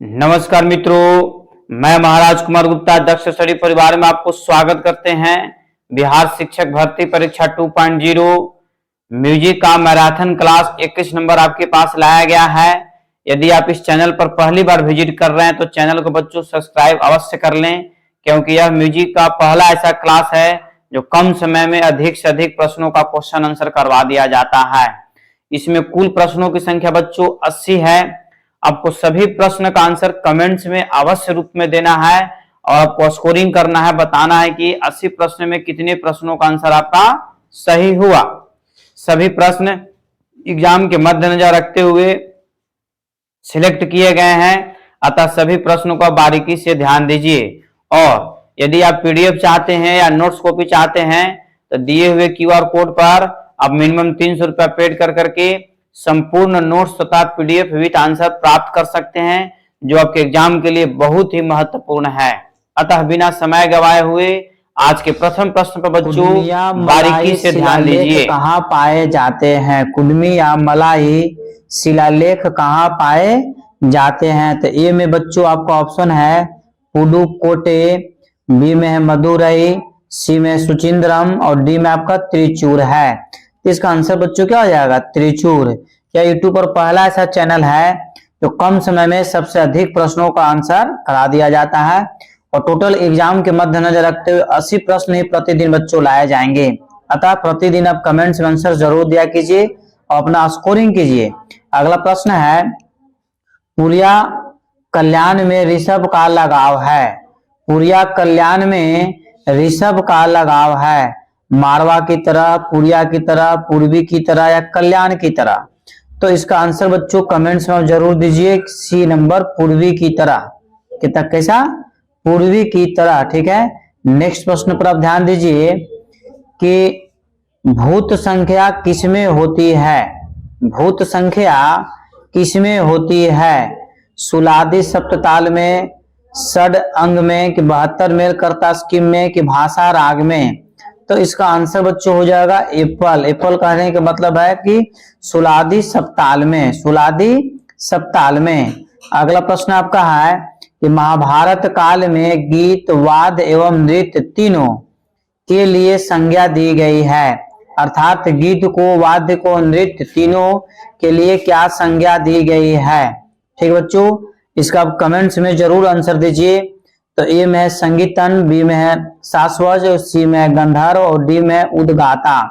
नमस्कार मित्रों, मैं महाराज कुमार गुप्ता दक्ष स्टडी परिवार में आपको स्वागत करते हैं। बिहार शिक्षक भर्ती परीक्षा 2.0 म्यूजिक का मैराथन क्लास 21 नंबर आपके पास लाया गया है। यदि आप इस चैनल पर पहली बार विजिट कर रहे हैं तो चैनल को बच्चों सब्सक्राइब अवश्य कर लें, क्योंकि यह म्यूजिक का पहला ऐसा क्लास है जो कम समय में अधिक से अधिक प्रश्नों का क्वेश्चन आंसर करवा दिया जाता है। इसमें कुल प्रश्नों की संख्या बच्चों 80 है। आपको सभी प्रश्न का आंसर कमेंट्स में अवश्य रूप में देना है और आपको स्कोरिंग करना है, बताना है कि 80 प्रश्न में कितने प्रश्नों का आंसर आपका सही हुआ। सभी प्रश्न एग्जाम के मद्देनजर रखते हुए सिलेक्ट किए गए हैं, अतः सभी प्रश्नों का बारीकी से ध्यान दीजिए। और यदि आप पीडीएफ चाहते हैं या नोट्स कॉपी चाहते हैं तो दिए हुए क्यूआर कोड पर आप मिनिमम 300 रुपया पेड कर करके संपूर्ण नोट्स तथा पीडीएफ विद आंसर प्राप्त कर सकते हैं, जो आपके एग्जाम के लिए बहुत ही महत्वपूर्ण है। अतः बिना समय गवाए हुए आज के प्रथम प्रश्न पर बच्चों बारीकी से ध्यान दीजिए। कहाँ पाए जाते हैं? कुडमी या मलाई शिलालेख कहाँ पाए जाते हैं? तो ए में बच्चों आपका ऑप्शन है पुडुकोटे, बी में है मदुरई, सी में सुचिंद्रम और डी में आपका त्रिचूर है। इसका आंसर बच्चों क्या हो जाएगा? त्रिचूर। क्या यूट्यूब पर पहला ऐसा चैनल है जो कम समय में सबसे अधिक प्रश्नों का आंसर करा दिया जाता है और टोटल एग्जाम के मद्देनजर रखते हुए 80 प्रश्न ही प्रतिदिन बच्चों लाए जाएंगे। अतः प्रतिदिन आप कमेंट्स में आंसर जरूर दिया कीजिए और अपना स्कोरिंग कीजिए। अगला प्रश्न है, पुरिया कल्याण में ऋषभ का लगाव है। पुरिया कल्याण में ऋषभ का लगाव है। मारवा की तरह, पुरिया की तरह, पूर्वी की तरह या कल्याण की तरह? तो इसका आंसर बच्चों कमेंट्स में जरूर दीजिए। सी नंबर, पूर्वी की तरह। कितना कैसा? पूर्वी की तरह। ठीक है। नेक्स्ट प्रश्न पर आप ध्यान दीजिए कि भूत संख्या किसमें होती है? भूत संख्या किसमें होती है? सुलादी सप्तताल में, षड अंग में, कि 72 मेल करता स्कीम में, कि भाषा राग में? तो इसका आंसर बच्चों हो जाएगा एप्पल। एप्पल कहने का मतलब है कि सुलादी सप्ताल में, सुलादी सप्ताल में। अगला प्रश्न आपका है कि महाभारत काल में गीत, वाद्य एवं नृत्य तीनों के लिए संज्ञा दी गई है। अर्थात गीत को, वाद्य को, नृत्य तीनों के लिए क्या संज्ञा दी गई है? ठीक बच्चों, इसका आप कमेंट्स में जरूर आंसर दीजिए। तो ए में है संगीतन, बी में है शाश्वज, सी में है गंधर्व और डी में है उद्गाता।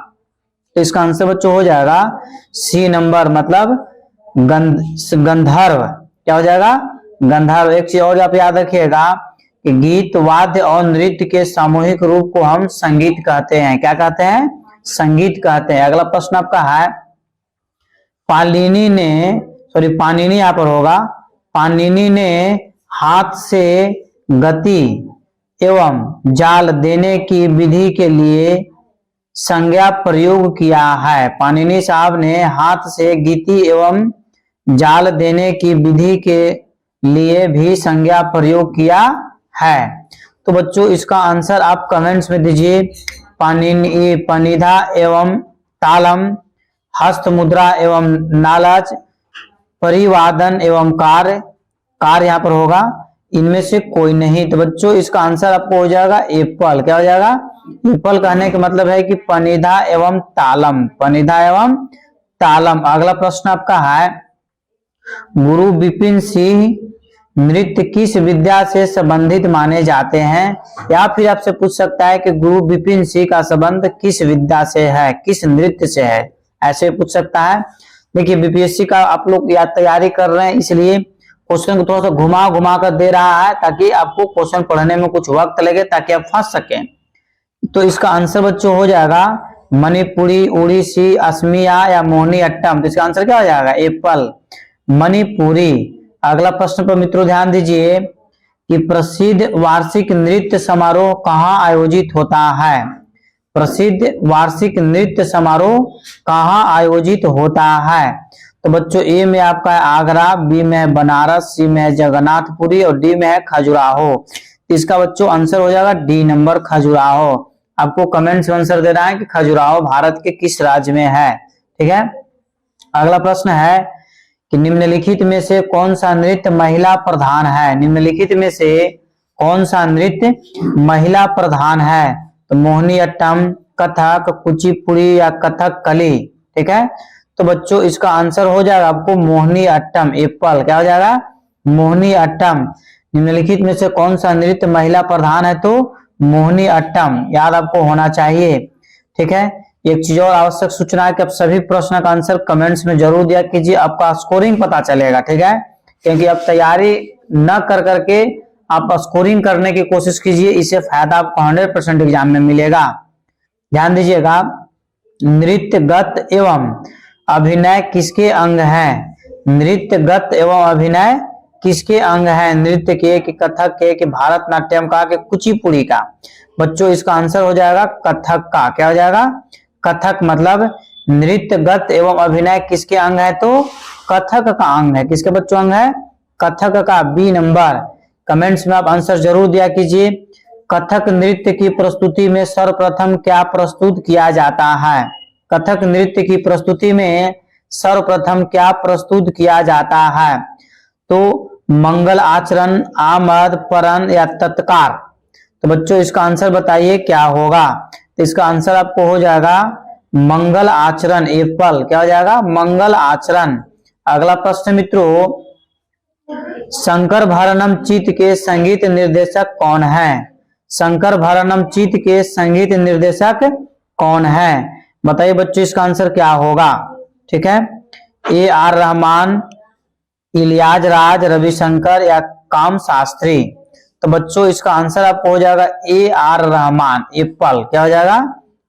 तो इसका आंसर बच्चों हो जाएगा सी नंबर, मतलब गंधर्व। क्या हो जाएगा? गंधर्व। एक चीज और आप याद रखिएगा कि गीत, वाद्य और नृत्य के सामूहिक रूप को हम संगीत कहते हैं। क्या कहते हैं? संगीत कहते हैं। अगला प्रश्न आपका है, पाणिनि यहाँ पर होगा, पाणिनि ने हाथ से गति एवं जाल देने की विधि के लिए संज्ञा प्रयोग किया है। पाणिनि साहब ने हाथ से गति एवं जाल देने की विधि के लिए भी संज्ञा प्रयोग किया है। तो बच्चों इसका आंसर आप कमेंट्स में दीजिए। पाणिनि, पनिधा एवं तालम, हस्त मुद्रा एवं नालच, परिवादन एवं कार्य, कार्य यहाँ पर होगा, इनमें से कोई नहीं। तो बच्चों इसका आंसर आपको हो जाएगा एप्पल। क्या हो जाएगा? एप्पल कहने का मतलब है कि पनिधा एवं तालम, पनिधा एवं तालम। अगला प्रश्न आपका है, गुरु विपिन सिंह नृत्य किस विद्या से संबंधित माने जाते हैं? या फिर आपसे पूछ सकता है कि गुरु विपिन सिंह का संबंध किस विद्या से है, किस नृत्य से है, ऐसे पूछ सकता है। देखिए बीपीएससी का आप लोग या तैयारी कर रहे हैं, इसलिए क्वेश्चन को थोड़ा सा घुमा घुमा कर दे रहा है ताकि आपको क्वेश्चन पढ़ने में कुछ वक्त लगे, ताकि आप फंस सकें। तो इसका आंसर बच्चों हो जाएगा मणिपुरी, उड़ीसी, असमिया या मोहिनी अट्टम। तो इसका आंसर क्या हो जाएगा? एप्पल, मणिपुरी। अगला प्रश्न पर मित्रों ध्यान दीजिए कि प्रसिद्ध वार्षिक नृत्य समारोह कहाँ आयोजित होता है? प्रसिद्ध वार्षिक नृत्य समारोह कहाँ आयोजित होता है? तो बच्चों ए में आपका है आगरा, बी में है बनारस, सी में है जगन्नाथपुरी और डी में है खजुराहो। इसका बच्चों आंसर हो जाएगा डी नंबर, खजुराहो। आपको कमेंट्स में आंसर देना है कि खजुराहो भारत के किस राज्य में है। ठीक है। अगला प्रश्न है कि निम्नलिखित में से कौन सा नृत्य महिला प्रधान है। निम्नलिखित में से कौन सा नृत्य महिला प्रधान है। तो मोहिनी अट्टम, कथक, कुचिपुड़ी या कथकली। ठीक है, तो बच्चों इसका आंसर हो जाएगा आपको मोहिनी अट्टम। एप्पल क्या हो जाएगा, मोहिनी अट्टम। निम्नलिखित में से कौन सा नृत्य महिला प्रधान है, तो मोहिनी अट्टम याद आपको होना चाहिए। ठीक है, एक चीज और आवश्यक सूचना है कि आप सभी प्रश्न का आंसर कमेंट्स में जरूर दिया कीजिए, आपका स्कोरिंग पता चलेगा। ठीक है, क्योंकि आप तैयारी न कर करके आप स्कोरिंग करने की कोशिश कीजिए, इससे फायदा आपको 100% एग्जाम में मिलेगा। ध्यान दीजिएगा, नृत्यगत एवं अभिनय किसके अंग है। नृत्यगत एवं अभिनय किसके अंग है। नृत्य के, कि कथक के, कि भारतनाट्यम का, कि कुचिपुड़ी का। बच्चों इसका आंसर हो जाएगा कथक का। क्या हो जाएगा, कथक। मतलब नृत्यगत एवं अभिनय किसके अंग है, तो कथक का अंग है। किसके बच्चों अंग है, कथक का। B number. कमेंट्स में आप आंसर जरूर दिया कीजिए। कथक नृत्य की प्रस्तुति में सर्वप्रथम क्या प्रस्तुत किया जाता है। कथक नृत्य की प्रस्तुति में सर्वप्रथम क्या प्रस्तुत किया जाता है। तो मंगल आचरण, आमद, परन या तत्कार। तो बच्चों इसका आंसर बताइए क्या होगा। तो इसका आंसर आपको हो जाएगा मंगल आचरण। एप्पल क्या हो जाएगा, मंगल आचरण। अगला प्रश्न मित्रों, शंकरभरणम चित्त के संगीत निर्देशक कौन है। शंकरभरणम चित्त के संगीत निर्देशक कौन है, बताइए बच्चों इसका आंसर क्या होगा। ठीक है, AR रहमान, इलियाज राज, रविशंकर या काम शास्त्री। तो बच्चों इसका आंसर आपको हो जाएगा AR रहमान। एप्पल क्या हो जाएगा,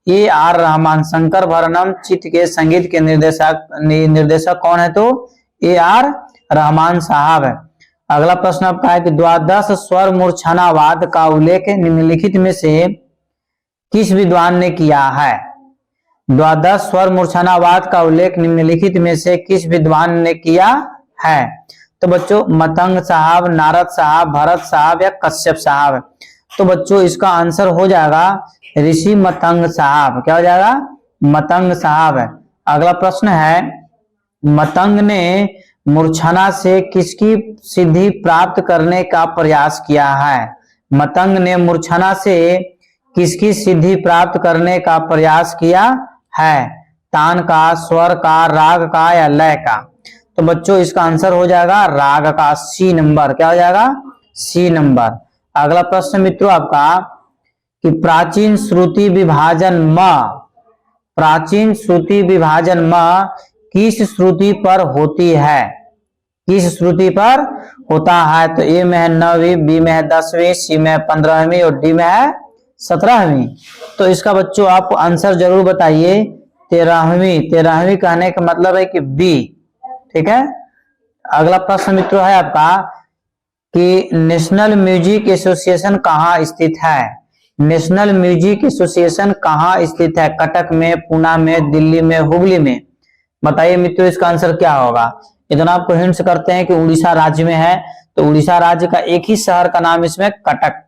AR रहमान। शंकरभरणम चित्त के संगीत के निर्देशक कौन है, तो AR रहमान साहब है। अगला प्रश्न आपका है कि द्वादश स्वर मूर्छनावाद का उल्लेख निम्नलिखित में से किस विद्वान ने किया है। द्वादश स्वर मूर्छनावाद का उल्लेख निम्नलिखित में से किस विद्वान ने किया है। तो बच्चों मतंग साहब, नारद साहब, भरत साहब या कश्यप साहब। तो बच्चों इसका आंसर हो जाएगा ऋषि मतंग साहब। क्या हो जाएगा, मतंग साहब। अगला प्रश्न है, मतंग ने मूर्छना से किसकी सिद्धि प्राप्त करने का प्रयास किया है। मतंग ने मूर्छना से किसकी सिद्धि प्राप्त करने का प्रयास किया है। तान का, स्वर का, राग का या लय का। तो बच्चों इसका आंसर हो जाएगा राग का। C number. क्या हो जाएगा, सी नंबर। अगला प्रश्न मित्रों आपका कि प्राचीन श्रुति विभाजन किस श्रुति पर होती है। किस श्रुति पर होता है। तो ए में है 9वीं, बी में है 10वीं, सी में है 15वीं और डी में है 17वीं। तो इसका बच्चों आप आंसर जरूर बताइए। 13वीं कहने का मतलब है कि बी। ठीक है, अगला प्रश्न मित्रों है आपका कि नेशनल म्यूजिक एसोसिएशन कहाँ स्थित है। नेशनल म्यूजिक एसोसिएशन कहाँ स्थित है। कटक में, पूना में, दिल्ली में, हुगली में। बताइए मित्रों इसका आंसर क्या होगा। इतना आपको हिंट्स करते हैं कि उड़ीसा राज्य में है। तो उड़ीसा राज्य का एक ही शहर का नाम इसमें कटक।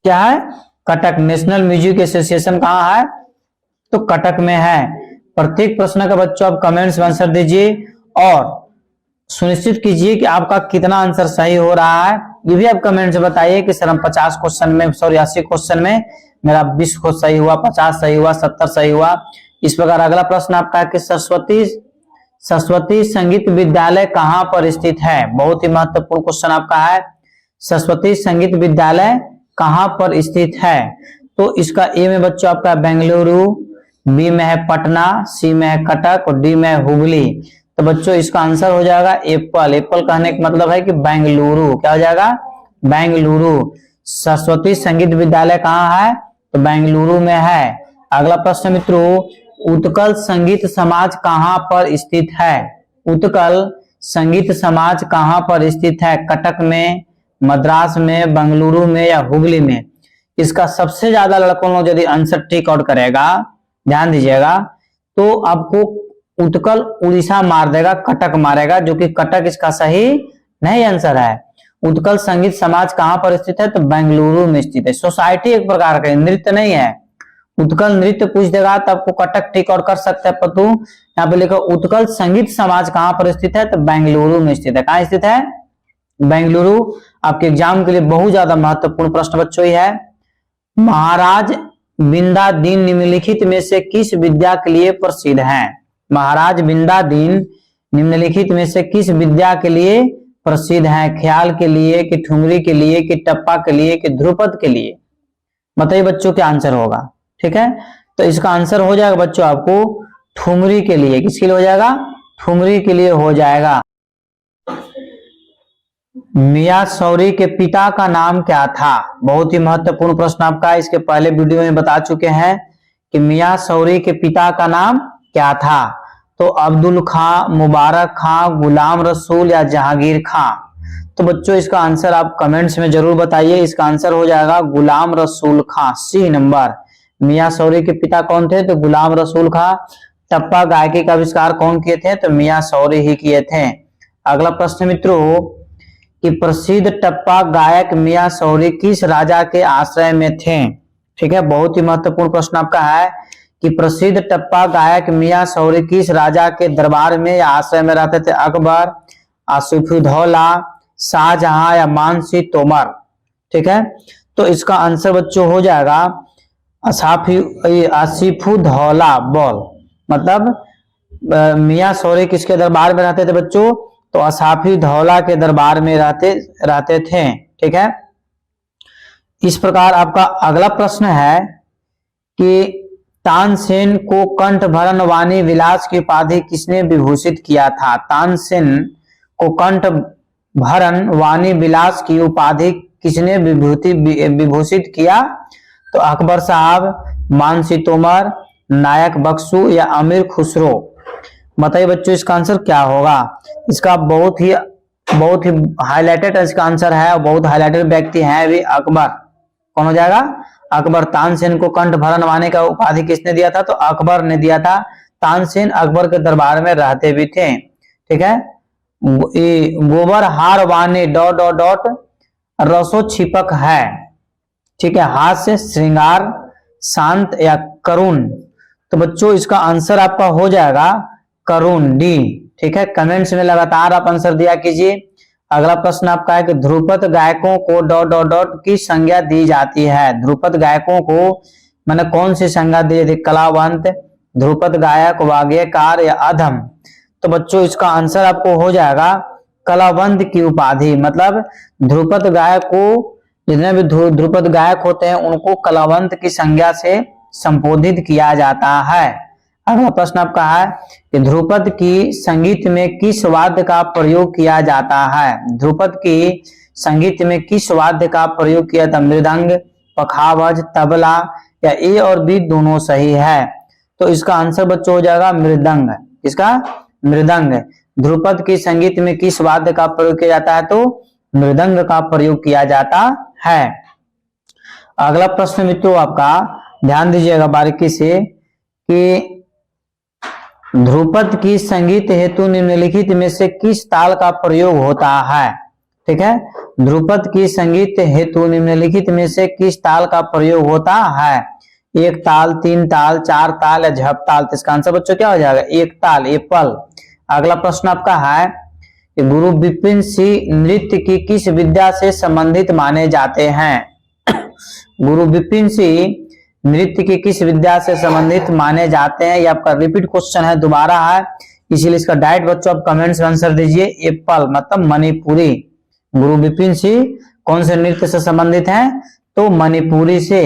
क्या है, कटक। नेशनल म्यूजिक एसोसिएशन कहाँ है, तो कटक में है। प्रत्येक प्रश्न का बच्चों आप कमेंट्स में आंसर दीजिए और सुनिश्चित कीजिए कि आपका कितना आंसर सही हो रहा है। ये भी आप कमेंट से बताइए कि सर हम 50 क्वेश्चन में, 80 क्वेश्चन में मेरा 20 को सही हुआ, 50 सही हुआ, 70 सही हुआ। इस प्रकार अगला प्रश्न आपका है कि सरस्वती संगीत विद्यालय कहाँ पर स्थित है। बहुत ही महत्वपूर्ण क्वेश्चन आपका है। सरस्वती संगीत विद्यालय कहाँ पर स्थित है। तो इसका ए में बच्चों आपका बेंगलुरु, बी में है पटना, सी में है कटक और डी में है हुगली। तो बच्चों इसका आंसर हो जाएगा एप्पल। एप्पल कहने का मतलब है कि बेंगलुरु। क्या हो जाएगा, बेंगलुरु। सरस्वती संगीत विद्यालय कहाँ है, तो बेंगलुरु में है। अगला प्रश्न मित्रों, उत्कल संगीत समाज कहाँ पर स्थित है। उत्कल संगीत समाज कहाँ पर स्थित है। कटक में, मद्रास में, बेंगलुरु में या हुगली में। इसका सबसे ज्यादा लड़कों लोग यदि आंसर टिक आउट करेगा, ध्यान दीजिएगा, तो आपको उत्कल उड़ीसा मार देगा, कटक मारेगा, जो कि कटक इसका सही नहीं आंसर है। उत्कल संगीत समाज कहाँ पर स्थित है, तो बेंगलुरु में स्थित है। सोसाइटी एक प्रकार का, नृत्य नहीं है। उत्कल नृत्य पूछ देगा तो आपको कटक टिक और कर सकते हैं पतू। यहाँ पे लिखो उत्कल संगीत समाज कहाँ पर स्थित है, तो बेंगलुरु में स्थित है। कहाँ स्थित है, बेंगलुरु। आपके एग्जाम के लिए बहुत ज्यादा महत्वपूर्ण प्रश्न बच्चों ही है। महाराज बिंदादीन निम्नलिखित में से किस विद्या के लिए प्रसिद्ध हैं? महाराज बिंदादीन निम्नलिखित में से किस विद्या के लिए प्रसिद्ध हैं? ख्याल के लिए, कि ठुमरी के लिए, कि टप्पा के लिए, कि ध्रुपद के लिए? बताइए बच्चों क्या आंसर होगा। ठीक है, तो इसका आंसर हो जाएगा बच्चों आपको ठुमरी के लिए। किसके लिए हो जाएगा, ठुमरी के लिए हो जाएगा। मियां शौरी के पिता का नाम क्या था? बहुत ही महत्वपूर्ण प्रश्न आपका, इसके पहले वीडियो में बता चुके हैं कि मियां शौरी के पिता का नाम क्या था। तो अब्दुल खां, मुबारक खां, गुलाम रसूल या जहांगीर खां? तो बच्चों इसका आंसर आप कमेंट्स में जरूर बताइए। इसका आंसर हो जाएगा गुलाम रसूल खां, सी नंबर। मियां शौरी के पिता कौन थे, तो गुलाम रसूल खां। टप्पा गायकी का आविष्कार कौन किए थे, तो मियां शौरी ही किए थे। अगला प्रश्न मित्रों कि प्रसिद्ध टप्पा गायक मियां शौरी किस राजा के आश्रय में थे? ठीक है, बहुत ही महत्वपूर्ण प्रश्न आपका है कि प्रसिद्ध टप्पा गायक मियां शौरी किस राजा के दरबार में या आश्रय में रहते थे? अकबर, आसिफउद्दौला, शाहजहां या मानसी तोमर? ठीक है, तो इसका आंसर बच्चों हो जाएगा आसिफउद्दौला। बोल मतलब मियां शौरी किसके दरबार में रहते थे बच्चों, तो आसिफउद्दौला के दरबार में रहते थे। ठीक है, इस प्रकार आपका अगला प्रश्न है कि तानसेन को कंठभरण वाणी विलास की उपाधि किसने विभूषित किया था? तानसेन को कंठभरण वाणी विलास की उपाधि किसने विभूषित किया? तो अकबर साहब, मानसी तोमर, नायक बख्शू या अमीर खुसरो? बताइए बच्चों इसका आंसर क्या होगा। इसका बहुत ही हाईलाइटेड इसका आंसर है, बहुत हाईलाइटेड व्यक्ति है भी अकबर। कौन हो जाएगा, अकबर। तानसेन को कंठ भरण वाणी का उपाधि किसने दिया था, तो अकबर ने दिया था। तानसेन अकबर के दरबार में रहते भी थे। ठीक है, गोबर हार वाणी ... रसो छिपक है। ठीक है, हास्य, श्रृंगार, शांत या करुण? तो बच्चों इसका आंसर आपका हो जाएगा करुण, डी। ठीक है, कमेंट्स में लगातार आप आंसर दिया कीजिए। अगला प्रश्न आपका है कि ध्रुपद गायकों को ... की संज्ञा दी जाती है? ध्रुपद गायकों को मैंने कौन सी संज्ञा दी जाती है? कलावंत, ध्रुपद गायक, वाग्यकार या अधम? तो बच्चों इसका आंसर आपको हो जाएगा कलावंत की उपाधि। मतलब ध्रुपद गायक को, जितने भी ध्रुपद गायक होते हैं उनको कलावंत की संज्ञा से संबोधित किया जाता है। अगला प्रश्न आपका है कि ध्रुपद की संगीत में किस वाद्य का प्रयोग किया जाता है? ध्रुपद की संगीत में किस वाद्य का प्रयोग किया था? मृदंग, पखावज, तबला या ए और बी दोनों सही है? तो इसका आंसर बच्चों हो जाएगा मृदंग। इसका मृदंग। ध्रुपद की संगीत में किस वाद्य का प्रयोग किया जाता है? तो मृदंग का प्रयोग किया जाता है। अगला प्रश्न मित्रों आपका ध्यान दीजिएगा बारीकी से कि ध्रुपद की संगीत हेतु निम्नलिखित में से किस ताल का प्रयोग होता है? ठीक है, ध्रुपद की संगीत हेतु निम्नलिखित में से किस ताल का प्रयोग होता है? एक ताल, तीन ताल, चार ताल या झप ताल? तो इसका आंसर बच्चों क्या हो जाएगा? एक ताल, एप्पल। अगला प्रश्न आपका है कि गुरु बिपिन सिंह नृत्य की किस विद्या से संबंधित माने जाते हैं? गुरु बिपिन सिंह नृत्य की किस विद्या से संबंधित माने जाते हैं? ये आपका रिपीट क्वेश्चन है, दोबारा है, इसीलिए इसका डायरेक्ट बच्चों आप कमेंट्स में आंसर दीजिए। एप्पल मतलब मणिपुरी। गुरु बिपिन सिंह कौन से नृत्य से संबंधित हैं? तो मणिपुरी से।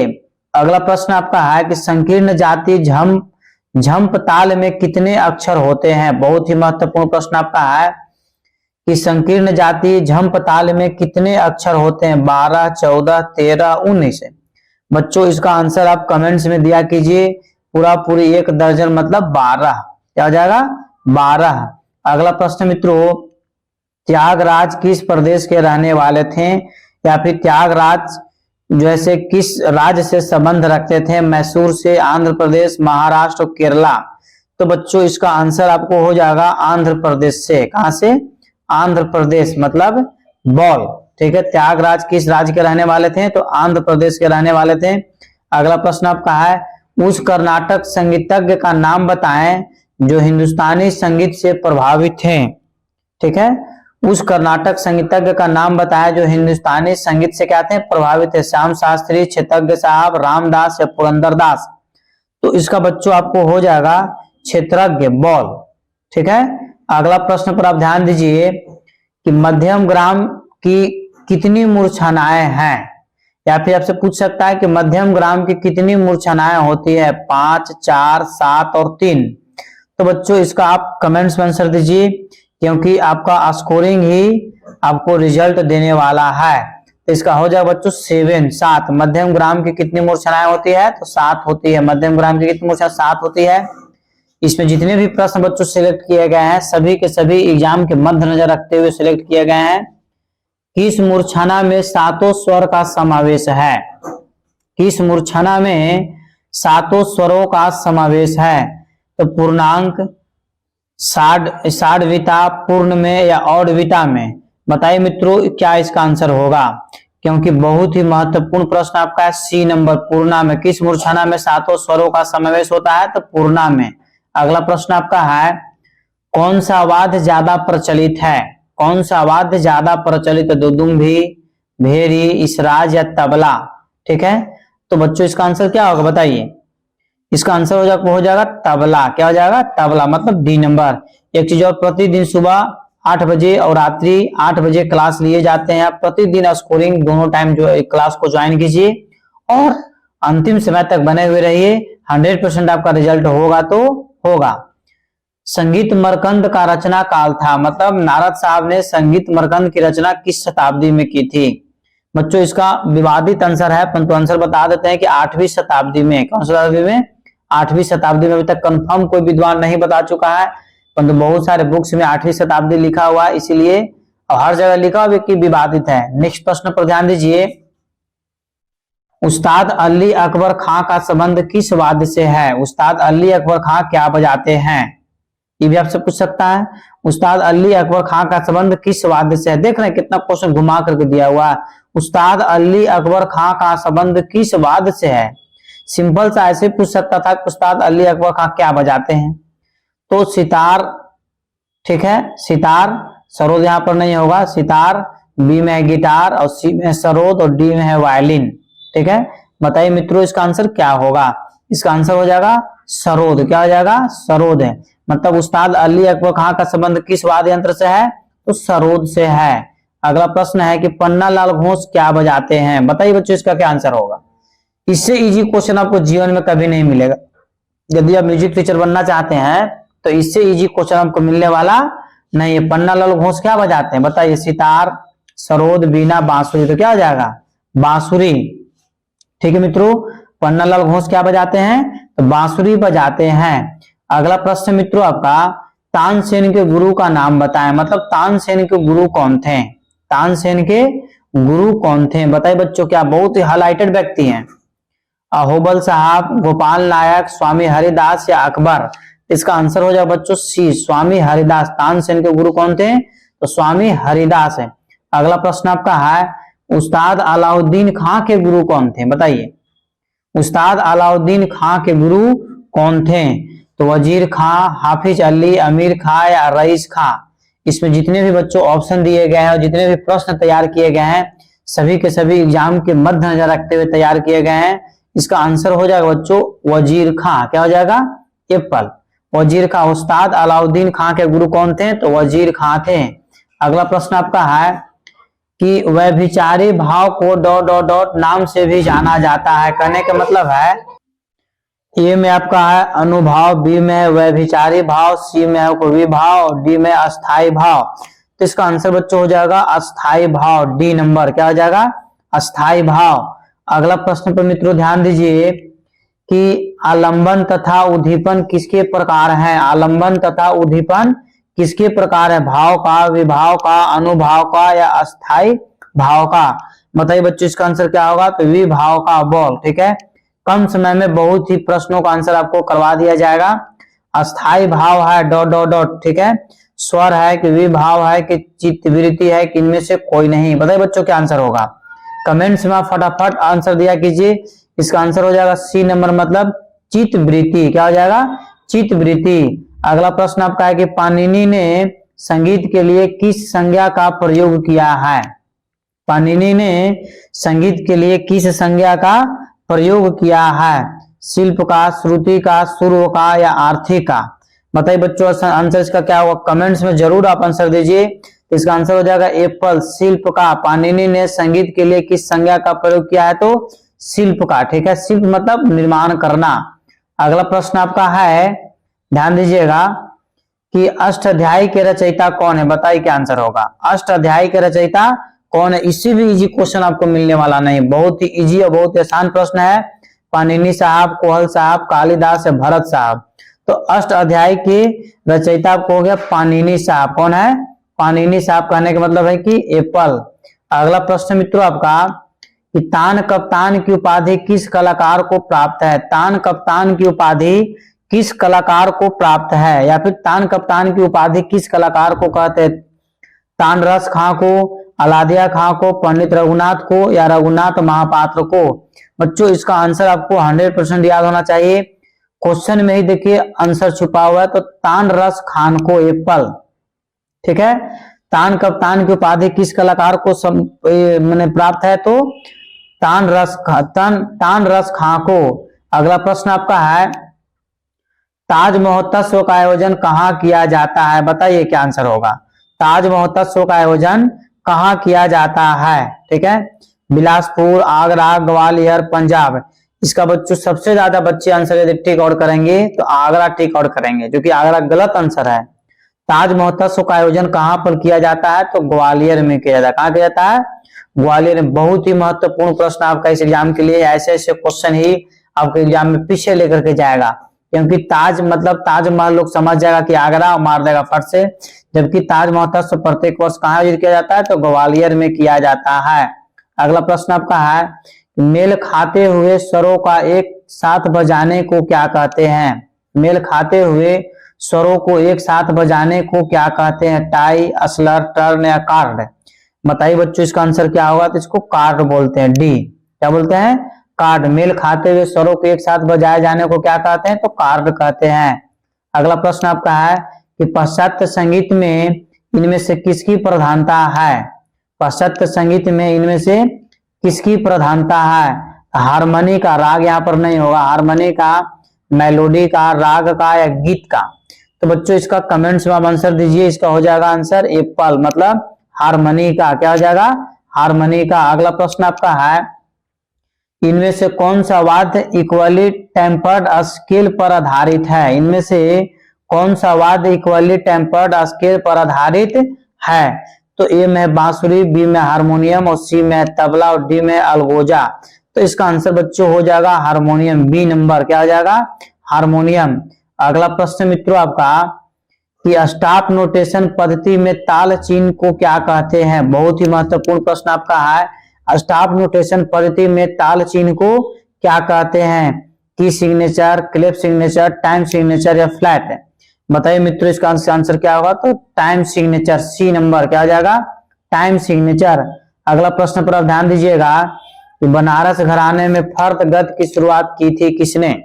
अगला प्रश्न आपका है कि संकीर्ण जाति झंप ताल में कितने अक्षर होते हैं? बहुत ही महत्वपूर्ण प्रश्न आपका है कि संकीर्ण जाति झंप ताल में कितने अक्षर होते हैं? 12, 14, 13, 19? बच्चों इसका आंसर आप कमेंट्स में दिया कीजिए। पूरी 1 दर्जन मतलब 12। क्या हो जाएगा? 12। अगला प्रश्न मित्रों, त्यागराज किस प्रदेश के रहने वाले थे? या फिर त्यागराज जैसे किस राज्य से संबंध रखते थे? मैसूर से, आंध्र प्रदेश, महाराष्ट्र, केरला? तो बच्चों इसका आंसर आपको हो जाएगा आंध्र प्रदेश से। कहां से? आंध्र प्रदेश मतलब बॉल। ठीक है, त्यागराज किस राज्य के रहने वाले थे? तो आंध्र प्रदेश के रहने वाले थे। अगला प्रश्न आपका है उस कर्नाटक संगीतज्ञ का नाम बताएं जो हिंदुस्तानी संगीत से प्रभावित थे। ठीक है, उस कर्नाटक संगीतज्ञ का नाम बताया जो हिंदुस्तानी संगीत से क्या थे, प्रभावित है। श्याम शास्त्री, क्षेत्रज्ञ साहब, रामदास या पुरंदरदास। तो इसका बच्चों आपको हो जाएगा क्षेत्रज्ञ, बॉल। ठीक है, अगला प्रश्न पर आप ध्यान दीजिए कि मध्यम ग्राम की कितनी मूर्छनाएं हैं, या फिर आपसे पूछ सकता है कि मध्यम ग्राम की कितनी मूर्छनाएं होती है, 5, 4, 7 और 3। तो बच्चों इसका आप कमेंट्स में आंसर दीजिए, क्योंकि आपका स्कोरिंग ही आपको रिजल्ट देने वाला है। तो इसका हो जाएगा बच्चों 7। मध्यम ग्राम की कितनी मूर्छनाएं होती है, तो 7 होती है। मध्यम ग्राम की कितनी मूर्छना, 7 होती है। इसमें जितने भी प्रश्न बच्चों सिलेक्ट किए गए हैं सभी के सभी एग्जाम के मद्देनजर रखते हुए सिलेक्ट किए गए हैं। किस मूर्छना में 7 स्वर का समावेश है, किस मूर्छना में 7 स्वरों का समावेश है, तो पूर्णांक, षाड्विता, पूर्ण में या औडविता में। बताइए मित्रों क्या इसका आंसर होगा, क्योंकि बहुत ही महत्वपूर्ण प्रश्न आपका है। सी नंबर, पूर्णा में। किस मूर्छना में 7 स्वरों का समावेश होता है, तो पूर्णा में। अगला प्रश्न आपका है कौन सा वाद्य ज्यादा प्रचलित है, कौन सा वाद्य ज्यादा प्रचलित, दुदुम्भी, भेरी, इसराज या तबला। ठीक है, तो बच्चों इसका आंसर क्या होगा बताइए। इसका आंसर हो जाएगा तबला। क्या हो जाएगा, तबला, मतलब डी नंबर। एक चीज और, प्रतिदिन सुबह 8 बजे और रात्रि 8 बजे क्लास लिए जाते हैं। आप प्रतिदिन स्कोरिंग दोनों टाइम जो क्लास को ज्वाइन कीजिए और अंतिम समय तक बने हुए रहिए। 100% आपका रिजल्ट होगा तो होगा। संगीत मरकंद का रचना काल था, मतलब नारद साहब ने संगीत मरकंद की रचना किस शताब्दी में की थी। बच्चों इसका विवादित आंसर है, परंतु आंसर बता देते हैं कि 8वीं शताब्दी में। कौन सी शताब्दी में, 8वीं शताब्दी में। अभी तक कंफर्म कोई विद्वान नहीं बता चुका है, परंतु बहुत सारे बुक्स में 8वीं शताब्दी लिखा हुआ है, इसीलिए हर जगह लिखा हुआ कि विवादित है। नेक्स्ट प्रश्न पर ध्यान दीजिए। उस्ताद अली अकबर खां का संबंध किस वाद्य से है, उस्ताद अली अकबर खां क्या बजाते हैं, ये भी आपसे पूछ सकता है। उस्ताद अली अकबर खां का संबंध किस वाद्य से है। देख रहे हैं कितना क्वेश्चन घुमा करके दिया हुआ है। उस्ताद अली अकबर खां का संबंध किस वाद्य से है। सिंपल सा ऐसे पूछ सकता था कि उस्ताद अली अकबर खां क्या बजाते हैं, तो सितार। ठीक है, सितार, सरोद यहाँ पर नहीं होगा। सितार, बी में है गिटार और सी में है सरोद और डी में है वायलिन। ठीक है, बताइए मित्रों इसका आंसर क्या होगा। इसका आंसर हो जाएगा सरोद। क्या हो जाएगा, सरोद है। मतलब उस्ताद अली अकबर खां का संबंध किस वाद्य यंत्र से है, तो सरोद से है। अगला प्रश्न है कि पन्नालाल घोष क्या बजाते हैं। बताइए बच्चों इसका क्या आंसर होगा। इससे इजी क्वेश्चन आपको जीवन में कभी नहीं मिलेगा। यदि आप म्यूजिक टीचर बनना चाहते हैं तो इससे इजी क्वेश्चन आपको मिलने वाला नहीं है। पन्नालाल घोष क्या बजाते हैं, बताइए। सितार, सरोद, बीना, बांसुरी। तो क्या हो जाएगा, बांसुरी। ठीक है मित्रों, पन्नालाल घोष क्या बजाते हैं, तो बांसुरी बजाते हैं। अगला प्रश्न मित्रों आपका, तानसेन के गुरु का नाम बताएं। मतलब तानसेन के गुरु कौन थे, तानसेन के गुरु कौन थे। बताइए बच्चों, क्या बहुत ही हाईलाइटेड व्यक्ति हैं। अहोबल साहब, गोपाल नायक, स्वामी हरिदास या अकबर। इसका आंसर हो जाएगा बच्चों सी, स्वामी हरिदास। तानसेन के गुरु कौन थे, तो स्वामी हरिदास है। अगला प्रश्न आपका है उस्ताद अलाउद्दीन खां के गुरु कौन थे। बताइए उस्ताद अलाउद्दीन खां के गुरु कौन थे, तो वजीर खां, हाफिज अली, अमीर खां या रईस खां। इसमें जितने भी बच्चों ऑप्शन दिए गए हैं और जितने भी प्रश्न तैयार किए गए हैं सभी के सभी एग्जाम के मद्देनजर रखते हुए तैयार किए गए हैं। इसका आंसर हो जाएगा बच्चों वजीर खां। क्या हो जाएगा, एप्पल, वजीर खां। उस्ताद अलाउद्दीन खां के गुरु कौन थे, तो वजीर खां थे। अगला प्रश्न आपका है कि व्यभिचारी भाव को ... नाम से भी जाना जाता है। कहने का मतलब है ए में आपका है अनुभाव, बी में है व्यभिचारी भाव, सी में है विभाव, डी में अस्थाई भाव। तो इसका आंसर बच्चों हो जाएगा अस्थाई भाव, डी नंबर। क्या हो जाएगा, अस्थाई भाव। अगला प्रश्न पर मित्रों ध्यान दीजिए कि आलंबन तथा उद्दीपन किसके प्रकार हैं। आलंबन तथा उद्दीपन किसके प्रकार है, भाव का, विभाव का, अनुभाव का या अस्थाई भाव का। बताइए बच्चों इसका आंसर क्या होगा, तो विभाव का, बॉल। ठीक है, कम समय में बहुत ही प्रश्नों का आंसर आपको करवा दिया जाएगा। अस्थाई भाव है ... ठीक है, स्वर है कि विभाव है कि चित्तवृत्ति है कि इनमें से कोई नहीं। बताइए बच्चों क्या आंसर होगा, कमेंट्स में फटाफट आंसर दिया कीजिए। इसका आंसर हो जाएगा सी नंबर, मतलब चित्तवृत्ति। क्या हो जाएगा? चित्तवृत्ति। अगला प्रश्न आपका है कि पाणिनि ने संगीत के लिए किस संज्ञा का प्रयोग किया है? पाणिनि ने संगीत के लिए किस संज्ञा का प्रयोग किया है? शिल्प का, श्रुति का, सुर का या आर्थी का? बताइए बच्चों, आंसर इसका क्या होगा? कमेंट्स में जरूर आप आंसर दीजिए। इसका आंसर हो जाएगा एप्पल, शिल्प का। पाणिनि ने संगीत के लिए किस संज्ञा का प्रयोग किया है? तो शिल्प का। ठीक है, शिल्प मतलब निर्माण करना। अगला प्रश्न आपका है, ध्यान दीजिएगा कि अष्टाध्यायी के रचयिता कौन है? बताइए क्या आंसर होगा? अष्टाध्यायी के रचयिता कौन है? इससे भी इजी क्वेश्चन आपको मिलने वाला नहीं, बहुत ही इजी और बहुत ही आसान प्रश्न है। पाणिनि साहब, कोहल साहब, कालिदास या भरत साहब? तो अष्टाध्यायी के रचयिता आपको हो गया पाणिनि साहब। कौन है? पाणिनि साहब। कहने का मतलब है कि एप्पल। अगला प्रश्न मित्रों आपका कि तान कप्तान की उपाधि किस कलाकार को प्राप्त है? तान कप्तान की उपाधि किस कलाकार को प्राप्त है, या फिर तान कप्तान की उपाधि किस कलाकार को कहते हैं? तान रस खां को, अलादिया खां को, पंडित रघुनाथ को या रघुनाथ महापात्र को? बच्चों इसका आंसर आपको 100% याद होना चाहिए। क्वेश्चन में ही देखिए आंसर छुपा हुआ है। तो तान रस खान को, एप्पल। ठीक है, तान कप्तान की उपाधि किस कलाकार को मैंने प्राप्त है? तो तान रस खां को। अगला प्रश्न आपका है, ताज महोत्सव का आयोजन कहाँ किया जाता है? बताइए क्या आंसर होगा? ताज महोत्सव का आयोजन कहाँ किया जाता है? ठीक है, बिलासपुर, आगरा, ग्वालियर, पंजाब? इसका बच्चों सबसे ज्यादा बच्चे आंसर यदि टिक आउट करेंगे तो आगरा टिक आउट करेंगे, क्योंकि आगरा गलत आंसर है। ताज महोत्सव का आयोजन कहाँ पर किया जाता है? तो ग्वालियर में किया जाता है। कहाँ किया जाता है? ग्वालियर में। बहुत ही महत्वपूर्ण प्रश्न आपका इस एग्जाम के लिए। ऐसे ऐसे क्वेश्चन ही आपके एग्जाम में पीछे लेकर के जाएगा, क्योंकि ताज मतलब ताजमहल लोग समझ जाएगा कि आगरा, और मार देगा फट से। जबकि ताज महोत्सव प्रत्येक वर्ष कहाँ आयोजित किया जाता है? तो ग्वालियर में किया जाता है। अगला प्रश्न आपका है, मेल खाते हुए स्वरों का एक साथ बजाने को क्या कहते हैं? मेल खाते हुए स्वरों को एक साथ बजाने को क्या कहते हैं? टाई, असलर, टर्न या कार्ड? बताइए बच्चों इसका आंसर क्या होगा? तो इसको कार्ड बोलते हैं। डी। क्या बोलते हैं? कार्ड। मेल खाते हुए स्वरों को एक साथ बजाए जाने को क्या कहते हैं? तो कार्ड कहते हैं। अगला प्रश्न आपका है कि पाश्चात्य संगीत में इनमें से किसकी प्रधानता है? पाश्चात्य संगीत में इनमें से किसकी प्रधानता है? हारमोनी का, राग यहाँ पर नहीं होगा, हारमोनी का, मेलोडी का, राग का या गीत का? तो बच्चों इसका कमेंट्स में आप आंसर दीजिए। इसका हो जाएगा आंसर एप्पल, मतलब हारमोनी का। क्या हो जाएगा? हारमोनी का। अगला प्रश्न आपका है, इनमें से कौन सा वाद्य इक्वली टेम्पर्ड स्केल पर आधारित है? इनमें से कौन सा वाद्य इक्वली टेम्पर्ड स्केल पर आधारित है? तो ए में बांसुरी, बी में हारमोनियम और सी में तबला और डी में अलगोजा? तो इसका आंसर बच्चों हो जाएगा हारमोनियम, बी नंबर। क्या हो जाएगा? हारमोनियम। अगला प्रश्न मित्रों आपका कि स्टॉप नोटेशन पद्धति में ताल चिन्ह को क्या कहते हैं? बहुत ही महत्वपूर्ण प्रश्न आपका है। स्टॉप नोटेशन पद्धति में ताल चिन्ह को क्या कहते हैं? की signature, clap signature, time signature या फ्लैट? बताइए मित्रों इसका आंसर क्या होगा? तो टाइम सिग्नेचर, सी नंबर। क्या हो जाएगा? Time signature. अगला प्रश्न पर आप ध्यान दीजिएगा कि बनारस घराने में फर्द गद की शुरुआत की थी किसने?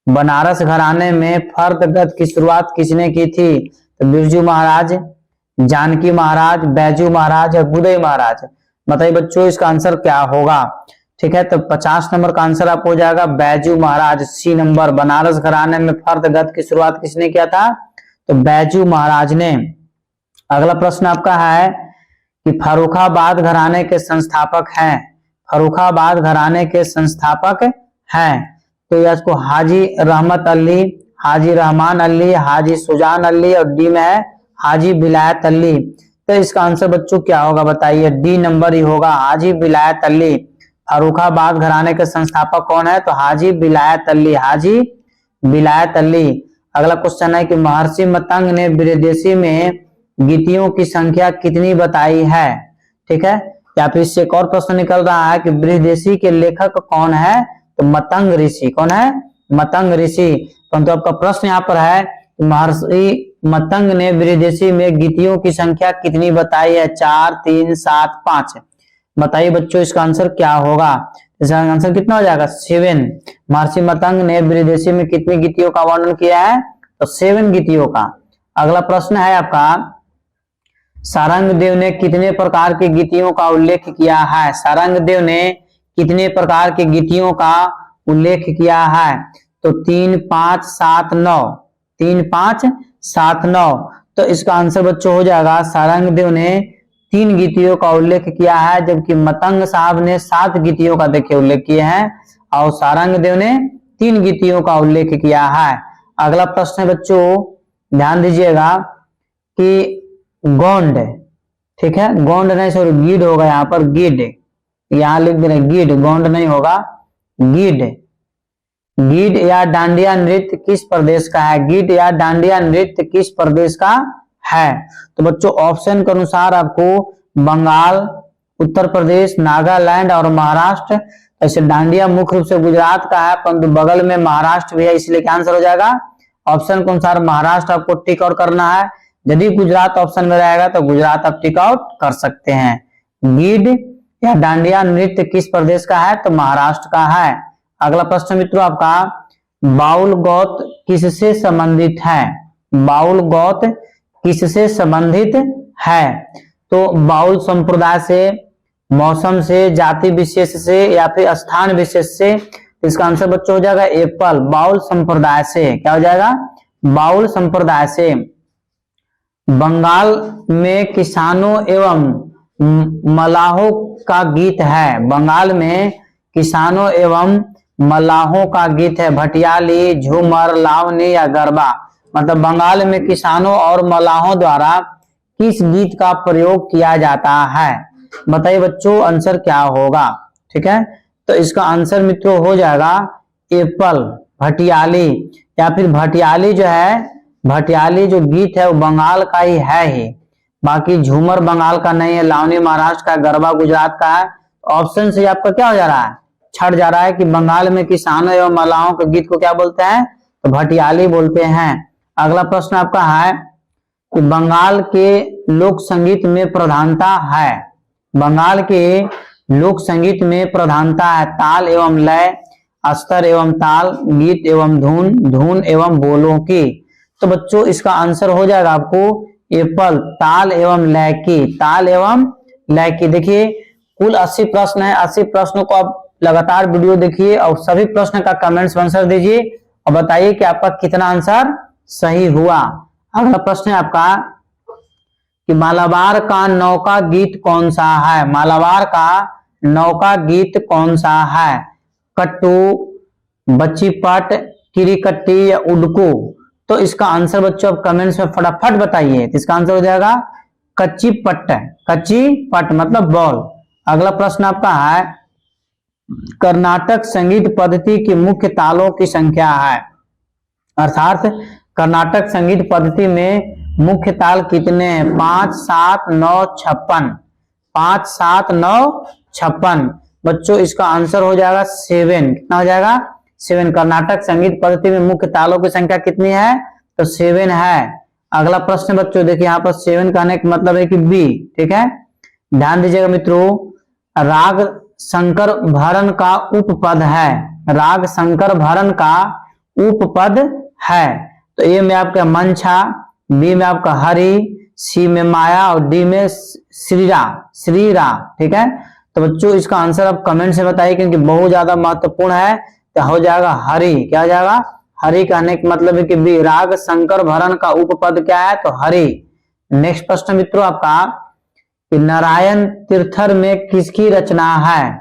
बनारस घराने में फर्द गद की शुरुआत किसने की थी? तो बिरजू महाराज, जानकी महाराज, बैजू महाराज या गुदई महाराज? बताइए बच्चों इसका आंसर क्या होगा? ठीक है, तो 50 नंबर का आंसर आपको हो जाएगा बैजू महाराज, सी नंबर। बनारस घराने में फर्द गद की शुरुआत किसने किया था? तो बैजू महाराज ने। अगला प्रश्न आपका है कि फर्रुखाबाद घराने के संस्थापक हैं? फर्रुखाबाद घराने के संस्थापक हैं तो या इसको हाजी रहमत अली, हाजी रहमान अली, हाजी सुजान अली और डी में है हाजी विलायत अली? तो इसका आंसर बच्चों क्या होगा? बताइए। डी नंबर ही होगा, हाजी विलायत अली। फर्रुखाबाद घराने के संस्थापक कौन है? तो हाजी विलायत अली, हाजी विलायत अली। अगला क्वेश्चन है कि महर्षि मतंग ने विदेशी में गीतियों की संख्या कितनी बताई है? ठीक है, या फिर इससे एक और प्रश्न निकल रहा है कि विदेशी के लेखक कौन है? तो मतंग ऋषि। कौन है? मतंग ऋषि। परंतु आपका प्रश्न यहाँ पर है महर्षि मतंग ने विदेशी में गीतियों की संख्या कितनी बताई है? 4, 3, 7, 5? बताइए बच्चों इसका आंसर क्या होगा? इसका आंसर कितना हो जाएगा 7। महर्षि मतंग ने बृहदेशी में कितनी गीतियों का वर्णन किया है, तो 7 गीतियों का। अगला प्रश्न है आपका, सारंगदेव ने कितने प्रकार की गीतियों का उल्लेख किया है। सारंगदेव ने कितने प्रकार की गीतियों का उल्लेख किया है, तो 3, 5, 7, 9। 3, 5, 7, 9। तो इसका आंसर बच्चों हो जाएगा, सारंगदेव ने 3 गीतियों का उल्लेख किया है, जबकि मतंग साहब ने 7 गीतियों का देखिए उल्लेख किए हैं, और सारंगदेव ने 3 गीतियों का उल्लेख किया है। अगला प्रश्न है बच्चों, ध्यान दीजिएगा कि गोंड, ठीक है, गोंड नहीं सॉरी गीड होगा यहाँ पर, गीड, यहाँ लिख दे रहे गीड, गोंड नहीं होगा, गीड। गीड या डांडिया नृत्य किस प्रदेश का है। गीड या डांडिया नृत्य किस प्रदेश का है, तो बच्चों ऑप्शन के अनुसार आपको बंगाल, उत्तर प्रदेश, नागालैंड और महाराष्ट्र। ऐसे डांडिया मुख्य रूप से गुजरात का है, परंतु बगल में महाराष्ट्र भी है, इसलिए क्या आंसर हो जाएगा, ऑप्शन के अनुसार महाराष्ट्र आपको टिक आउट करना है। यदि गुजरात ऑप्शन में रहेगा तो गुजरात आप टिक आउट कर सकते हैं। गीड या डांडिया नृत्य किस प्रदेश का है, तो महाराष्ट्र का है। अगला प्रश्न मित्रों आपका, बाउल गौत किससे संबंधित है। बाउल गौत किससे संबंधित है, तो बाउल संप्रदाय से, मौसम से, जाति विशेष से या फिर स्थान विशेष से। इसका आंसर बच्चों हो जाएगा एप्पल, बाउल संप्रदाय से। क्या हो जाएगा, बाउल संप्रदाय से। बंगाल में किसानों एवं मलाहों का गीत है। बंगाल में किसानों एवं मलाहों का गीत है, भटियाली, झूमर, लावनी या गरबा। मतलब बंगाल में किसानों और मलाहों द्वारा किस गीत का प्रयोग किया जाता है, बताइए बच्चों आंसर क्या होगा। ठीक है, तो इसका आंसर मित्रों हो जाएगा एप्पल, भटियाली, या फिर भटियाली जो है, भटियाली जो गीत है वो बंगाल का ही है ही, बाकी झूमर बंगाल का नहीं है, लावनी महाराष्ट्र का, गरबा गुजरात का है। ऑप्शन से आपका क्या हो जा रहा है, छट जा रहा है कि बंगाल में किसानों एवं महिलाओं के गीत को क्या बोलते हैं, तो भटियाली बोलते हैं। अगला प्रश्न आपका है कि बंगाल के लोक संगीत में प्रधानता है। बंगाल के लोक संगीत में प्रधानता है ताल एवं लय, अस्तर एवं ताल, गीत एवं धुन, धुन एवं बोलों की। तो बच्चों इसका आंसर हो जाएगा आपको एप्पल, ताल एवं लय की, ताल एवं लय की। देखिए कुल 80 प्रश्न है, 80 प्रश्नों को आप लगातार वीडियो देखिए और सभी प्रश्न का कमेंट्स में आंसर दीजिए और बताइए कि आपका कितना आंसर सही हुआ। अगला प्रश्न है आपका कि मालाबार का नौका गीत कौन सा है। मालाबार का नौका गीत कौन सा है, कट्टू, बच्चीपट, किरीकट्टी या उडकू। तो इसका आंसर बच्चों आप कमेंट्स में फटाफट बताइए। तो इसका आंसर हो जाएगा कच्ची पट्ट, कच्ची पट मतलब बॉल। अगला प्रश्न आपका है कर्नाटक संगीत पद्धति की मुख्य तालों की संख्या है, अर्थात कर्नाटक संगीत पद्धति में मुख्य ताल कितने हैं, 5, 7, 9, 56। 5, 7, 9, 56। बच्चों इसका आंसर हो जाएगा 7। कितना हो जाएगा 7। कर्नाटक संगीत पद्धति में मुख्य तालों की संख्या कितनी है, तो 7 है। अगला प्रश्न बच्चों देखिए यहाँ पर 7 कहने का मतलब है कि बी। ठीक है, ध्यान दीजिएगा मित्रों, राग शंकर भरण का उपपद है, राग शंकर भरण का उपपद है। तो ए में आपका मंछा, बी में आपका हरि, सी में माया और डी में श्रीरा, श्रीरा। ठीक है, तो बच्चों इसका आंसर आप कमेंट से बताइए क्योंकि बहुत ज्यादा महत्वपूर्ण है। तो हो जाएगा हरि। क्या हो जाएगा, हरि कहने का मतलब है कि बी, राग शंकर भरण का उपपद क्या है, तो हरि। नेक्स्ट प्रश्न मित्रों आपका कि नारायण तीर्थर में किसकी रचना है।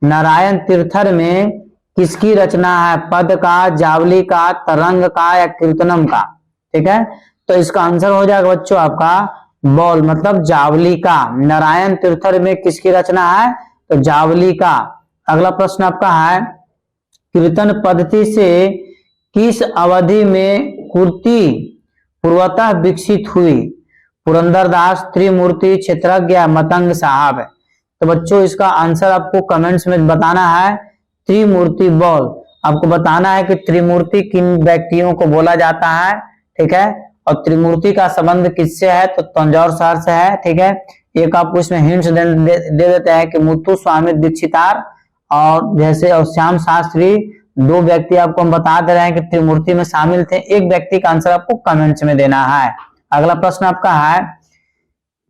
नारायण तीर्थर में किसकी रचना है, पद का, जावली का, तरंग का या कीर्तनम का। ठीक है, तो इसका आंसर हो जाएगा बच्चों आपका बॉल मतलब जावली का। नारायण तीर्थर में किसकी रचना है, तो जावली का। अगला प्रश्न आपका है कीर्तन पद्धति से किस अवधि में कुर्ती पूर्वतः विकसित हुई, पुरंदरदास, त्रिमूर्ति, क्षेत्रज्ञ या मतंग साहब। तो बच्चों इसका आंसर आपको कमेंट्स में बताना है त्रिमूर्ति बॉल। आपको बताना है कि त्रिमूर्ति किन व्यक्तियों को बोला जाता है। ठीक है, और त्रिमूर्ति का संबंध किससे है, तो तंजौर शहर से है। ठीक है, एक आपको इसमें हिंट्स दे देते हैं कि मुत्तु स्वामी दीक्षितार और जैसे और श्याम शास्त्री, 2 व्यक्ति आपको हम बता दे रहे हैं कि त्रिमूर्ति में शामिल थे। एक व्यक्ति का आंसर आपको कमेंट्स में देना है। अगला प्रश्न आपका है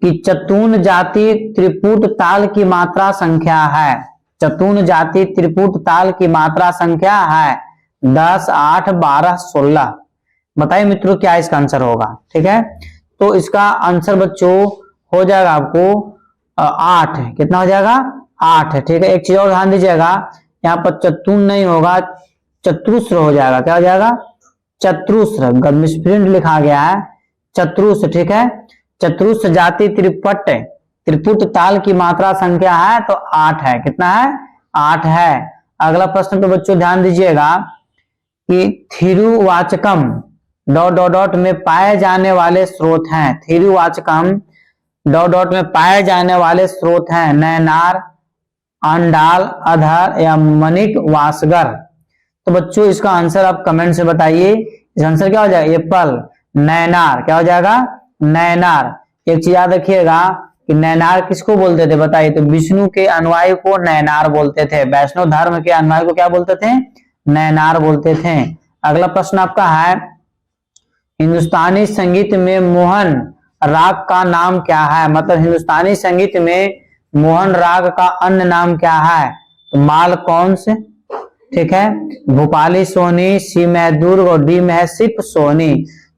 कि चतुन जाति त्रिपुट ताल की मात्रा संख्या है। चतुन जाति त्रिपुट ताल की मात्रा संख्या है 10, 8, 12, 16। बताइए मित्रों क्या इसका आंसर होगा। ठीक है, तो इसका आंसर बच्चों हो जाएगा आपको 8। कितना हो जाएगा? 8। ठीक है, एक चीज और ध्यान दीजिएगा, यहाँ पर चतुन नहीं होगा, चतुस्र हो जाएगा। क्या हो जाएगा? चतुस्र। मिसप्रिंट लिखा गया है चतुस्र। ठीक है, चतुस्र जाति त्रिपुट ताल की मात्रा संख्या है तो 8 है। कितना है? 8 है। अगला प्रश्न पे बच्चों ध्यान दीजिएगा कि थिरुवाचकम ... में पाए जाने वाले स्रोत हैं। थिरुवाचकम ... में पाए जाने वाले स्रोत हैं नैनार, अंडाल, अधर या मणिक वासगर। तो बच्चों इसका आंसर आप कमेंट से बताइए। इसका आंसर क्या हो जाएगा? एप्पल, नैनार। क्या हो जाएगा? नैनार। एक चीज याद रखिएगा कि नैनार किसको बोलते थे बताइए? तो विष्णु के अनुयायी को नैनार बोलते थे। वैष्णव धर्म के अनुयायी को क्या बोलते थे? नैनार बोलते थे। अगला प्रश्न आपका है हिंदुस्तानी संगीत में मोहन राग का नाम क्या है? मतलब हिंदुस्तानी संगीत में मोहन राग का अन्य नाम क्या है? तो मालकौंस, ठीक है, भोपाली सोहनी, सी में है दुर्ग और डी में है सिर्फ सोहनी।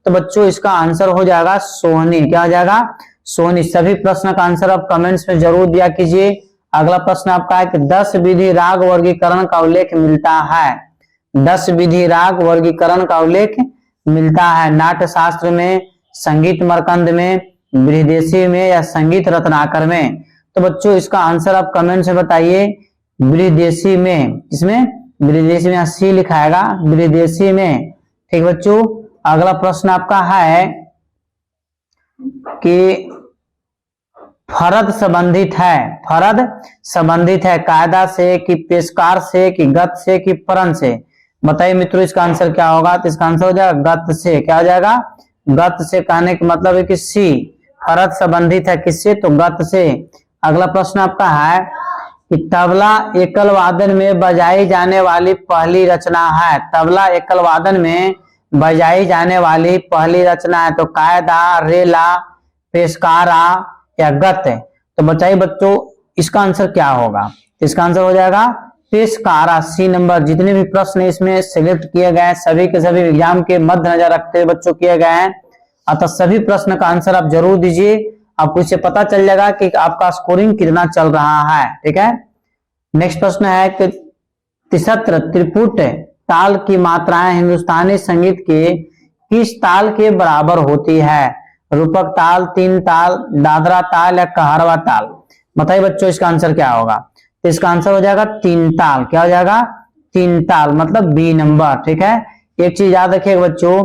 तो बच्चों इसका आंसर हो जाएगा सोहनी। क्या हो जाएगा? सोहनी। सभी प्रश्न का आंसर आप कमेंट्स में जरूर दिया कीजिए। अगला प्रश्न आपका है कि 10 विधि राग वर्गीकरण का उल्लेख मिलता है। 10 विधि राग वर्गीकरण का उल्लेख मिलता है नाट्य शास्त्र में, संगीत मरकंद में, बृहदेशी में या संगीत रत्नाकर में। तो बच्चों इसका आंसर आप कमेंट से बताइए। बृहदेशी में। इसमें बृहदेशी में सी लिखाएगा, बृहदेशी में। ठीक बच्चों, अगला प्रश्न आपका है कि फरद संबंधित है। फरद संबंधित है कायदा से कि पेशकार से कि गत से कि परन से? बताइए मित्रों इसका आंसर क्या होगा? तो इसका आंसर हो जाएगा गत से। क्या हो जाएगा? गत से। कहने का मतलब है कि सी फरद संबंधित है किससे? तो गत से। अगला प्रश्न आपका है कि तबला एकल वादन में बजाई जाने वाली पहली रचना है। तबला एकल वादन में बजाई जाने वाली पहली रचना है तो कायदा, रेला, पेशकारा या गत? तो बताइए बच्चों इसका आंसर क्या होगा? इसका आंसर हो जाएगा पेशकारा, सी नंबर। जितने भी प्रश्न इसमें सिलेक्ट किए गए हैं सभी के सभी एग्जाम के मद्देनजर रखते हुए बच्चों किए गए हैं, अतः सभी प्रश्न का आंसर आप जरूर दीजिए। आपको इससे पता चल जाएगा कि आपका स्कोरिंग कितना चल रहा है। ठीक है, नेक्स्ट प्रश्न है कि तिसत्र त्रिपुट ताल की मात्राएं हिंदुस्तानी संगीत के किस ताल के बराबर होती है? रूपक ताल, 3 ताल, दादरा ताल या कहरवा ताल? बताइए बच्चों इसका आंसर क्या होगा? तो इसका आंसर हो जाएगा 3 ताल। क्या हो जाएगा? 3 ताल, मतलब बी नंबर। ठीक है, एक चीज याद रखिएगा बच्चों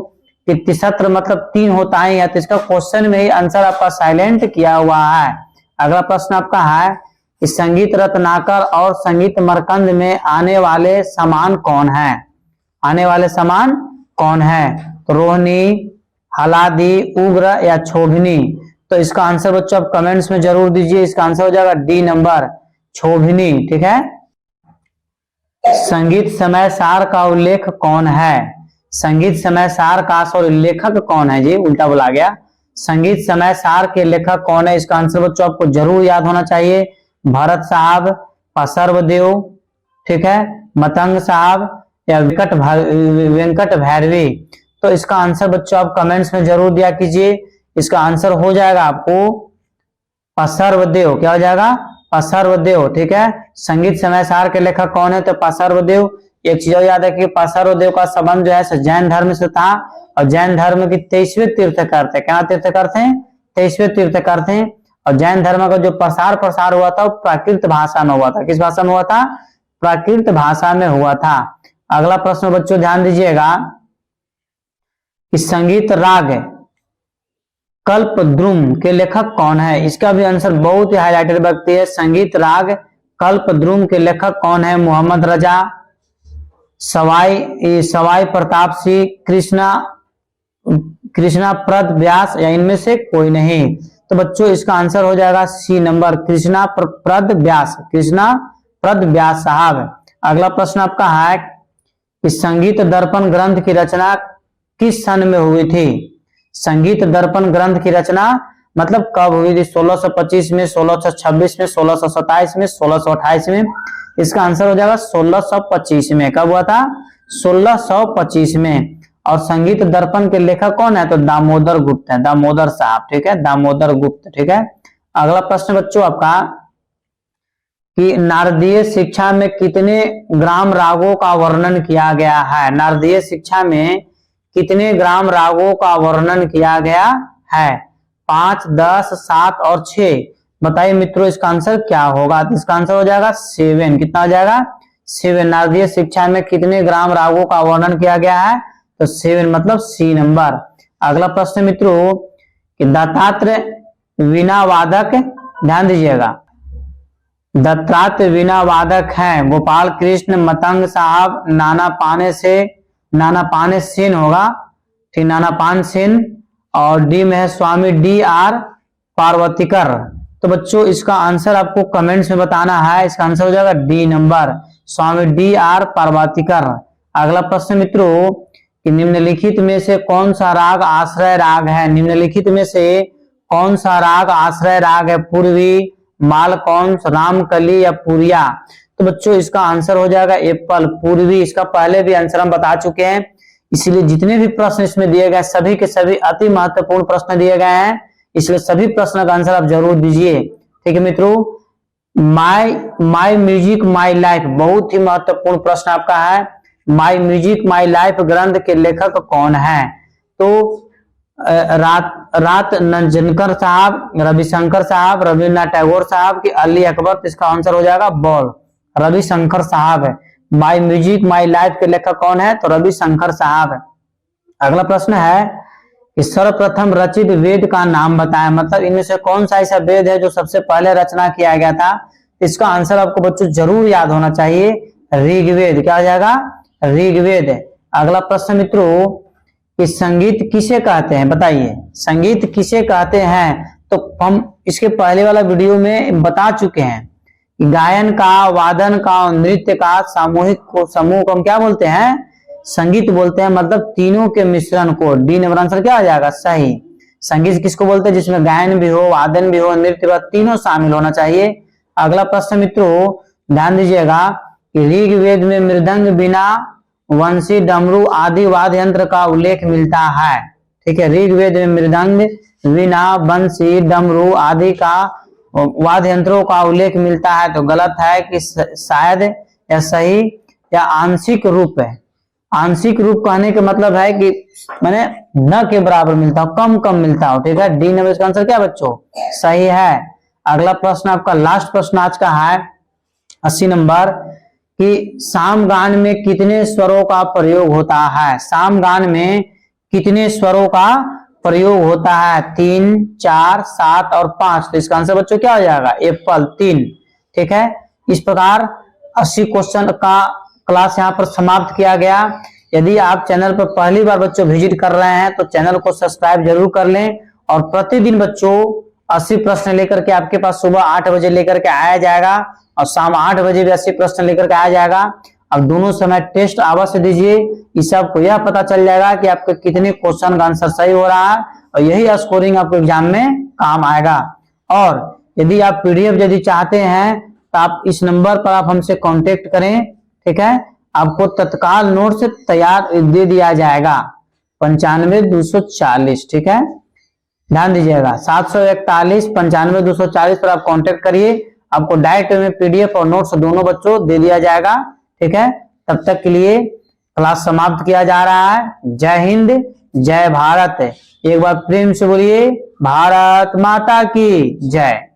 कि तिसत्र मतलब 3 होता ही है, तो इसका क्वेश्चन में ही आंसर आपका साइलेंट किया हुआ है। अगला प्रश्न आपका है कि संगीत रत्नाकर और संगीत मरकंद में आने वाले समान कौन है? आने वाले समान कौन है? तो रोहिणी, हलादी, उग्र या छोभिनी? तो इसका आंसर बच्चों आप कमेंट्स में जरूर दीजिए। इसका आंसर हो जाएगा डी नंबर, छोभिनी। ठीक है, संगीत समय सार का उल्लेख कौन है? संगीत समय सार का सॉरी लेखक कौन है? जी उल्टा बोला गया। संगीत समय सार के लेखक कौन है? इसका आंसर बच्चों आपको जरूर याद होना चाहिए। भरत साहब, सर्वदेव, ठीक है, मतंग साहब या वेंकट भैरवी? तो इसका आंसर बच्चों आप कमेंट्स में जरूर दिया कीजिए। इसका आंसर हो जाएगा आपको पसर्वदेव। क्या हो जाएगा? पसर्वदेव। ठीक है, संगीत समय सार के लेखक कौन है? तो पसर्वदेव। एक चीज और याद है कि पसर्वदेव का संबंध जो है जैन धर्म से था और जैन धर्म की 23वें तीर्थकर थे। क्या तीर्थकर थे? 23वें तीर्थकर थे। और जैन धर्म का जो प्रसार हुआ था वो प्राकृत भाषा में हुआ था। किस भाषा में हुआ था? प्राकृत भाषा में हुआ था। अगला प्रश्न बच्चों ध्यान दीजिएगा कि संगीत राग कल्पद्रुम के लेखक कौन है? इसका भी आंसर बहुत ही हाईलाइटेड व्यक्ति है। संगीत राग कल्पद्रुम के लेखक कौन है? मोहम्मद रजा, सवाई प्रताप सिंह, कृष्णा प्रद व्यास या इनमें से कोई नहीं? तो बच्चों इसका आंसर हो जाएगा सी नंबर, कृष्णा प्रद व्यास। कृष्णा प्रद व्यास साहब। अगला प्रश्न आपका है कि संगीत दर्पण ग्रंथ की रचना किस सन में हुई थी? संगीत दर्पण ग्रंथ की रचना मतलब कब हुई थी? 1625 में, 1626 में, 1627 में, 1628 में। इसका आंसर हो जाएगा 1625 में। कब हुआ था? 1625 में। और संगीत दर्पण के लेखक कौन है? तो दामोदर गुप्त है, दामोदर साहब, ठीक है, दामोदर गुप्त, ठीक है। अगला प्रश्न बच्चों आपका कि नारदीय शिक्षा में कितने ग्राम रागों का वर्णन किया गया है? नारदीय शिक्षा में कितने ग्राम रागों का वर्णन किया गया है? 5, 10, 7 और 6। बताइए मित्रों इसका आंसर क्या होगा? तो इसका आंसर हो जाएगा 7। कितना हो जाएगा? 7। नारदीय शिक्षा में कितने ग्राम रागों का वर्णन किया गया है? तो 7 मतलब सी नंबर। अगला प्रश्न मित्रों कि दत्तात्रेय वीणा वादक, ध्यान दीजिएगा, दत्तात्रेय वीणा वादक हैं गोपाल कृष्ण मतंग साहब, नाना पाने सेन होगा, ठीक, नाना पान सेन, और डी में है स्वामी D.R. पार्वतीकर। तो बच्चों इसका आंसर आपको कमेंट्स में बताना है। इसका आंसर हो जाएगा डी नंबर, स्वामी D.R. पार्वतीकर। अगला प्रश्न मित्रों कि निम्नलिखित में से कौन सा राग आश्रय राग है? निम्नलिखित में से कौन सा राग आश्रय राग है? पूर्वी, मालकौंस, रामकली या पुरिया? तो बच्चों इसका आंसर हो जाएगा एप्पल, पूर्वी। इसका पहले भी आंसर हम बता चुके हैं, इसलिए जितने भी प्रश्न इसमें दिए गए सभी के सभी अति महत्वपूर्ण प्रश्न दिए गए हैं, इसलिए सभी प्रश्न का आंसर आप जरूर दीजिए, ठीक है मित्रों। माई म्यूजिक माई लाइफ बहुत ही महत्वपूर्ण प्रश्न आपका है। माई म्यूजिक माई लाइफ ग्रंथ के लेखक कौन है? तो रात नंजनकर साहब, रविशंकर साहब, रविन्द्रनाथ टैगोर साहब की अली अकबर? तो इसका आंसर हो जाएगा बॉल, रविशंकर साहब है। माई म्यूजिक माई लाइफ के लेखक कौन है? तो रविशंकर साहब है। अगला प्रश्न है कि सर्वप्रथम रचित वेद का नाम बताएं। मतलब इनमें से कौन सा ऐसा वेद है जो सबसे पहले रचना किया गया था? इसका आंसर आपको बच्चों जरूर याद होना चाहिए, ऋग्वेद। क्या हो जाएगा? ऋग्वेद। अगला प्रश्न मित्रों कि संगीत किसे कहते हैं? बताइए संगीत किसे कहते हैं? तो हम इसके पहले वाला वीडियो में बता चुके हैं कि गायन का, वादन का और नृत्य का सामूहिक समूह को हम क्या बोलते हैं? संगीत बोलते हैं। मतलब तीनों के मिश्रण को। डी नंबर आंसर क्या हो जाएगा? सही। संगीत किसको बोलते हैं? जिसमें गायन भी हो, वादन भी हो, नृत्य भी हो, तीनों शामिल होना चाहिए। अगला प्रश्न मित्रों ध्यान दीजिएगा कि ऋग्वेद में मृदंग, बीना, वंशी, डमरू आदि वाद्य यंत्र का उल्लेख मिलता है, ठीक है। ऋग्वेद में मृदंग, वीणा, बंसी, डमरू आदि का वाद्य यंत्रों का उल्लेख मिलता है। तो गलत है कि शायद या सही या आंशिक रूप है। आंशिक रूप कहने का मतलब है कि मैंने न के बराबर मिलता हो, कम कम मिलता हो, ठीक है। डी नंबर इसका आंसर क्या बच्चों? सही है। अगला प्रश्न आपका लास्ट प्रश्न आज का है 80 नंबर कि सामगान में कितने स्वरों का प्रयोग होता है? सामगान में कितने स्वरों का प्रयोग होता है? 3, 4, 7 और 5। तो इसका आंसर बच्चों क्या हो जाएगा? एप्पल, 3, ठीक है। इस प्रकार 80 क्वेश्चन का क्लास यहाँ पर समाप्त किया गया। यदि आप चैनल पर पहली बार बच्चों विजिट कर रहे हैं तो चैनल को सब्सक्राइब जरूर कर लें। और प्रतिदिन बच्चों 80 प्रश्न लेकर के आपके पास सुबह 8 बजे लेकर के आया जाएगा और शाम 8 बजे भी 80 प्रश्न लेकर के आया जाएगा। अब दोनों समय टेस्ट अवश्य दीजिए, इस सबको यह पता चल जाएगा कि आपके कितने क्वेश्चन का आंसर सही हो रहा है और यही स्कोरिंग आपको एग्जाम में काम आएगा। और यदि आप पीडीएफ यदि चाहते हैं तो आप इस नंबर पर आप हमसे कांटेक्ट करें, ठीक है। आपको तत्काल नोट से तैयार दे दिया जाएगा 95-240, ठीक है। ध्यान दीजिएगा 741-95-240 पर आप कांटेक्ट करिए। आपको डायरेक्ट में पीडीएफ और नोट्स दोनों बच्चों दे दिया जाएगा, ठीक है। तब तक के लिए क्लास समाप्त किया जा रहा है। जय हिंद, जय भारत। एक बार प्रेम से बोलिए भारत माता की जय।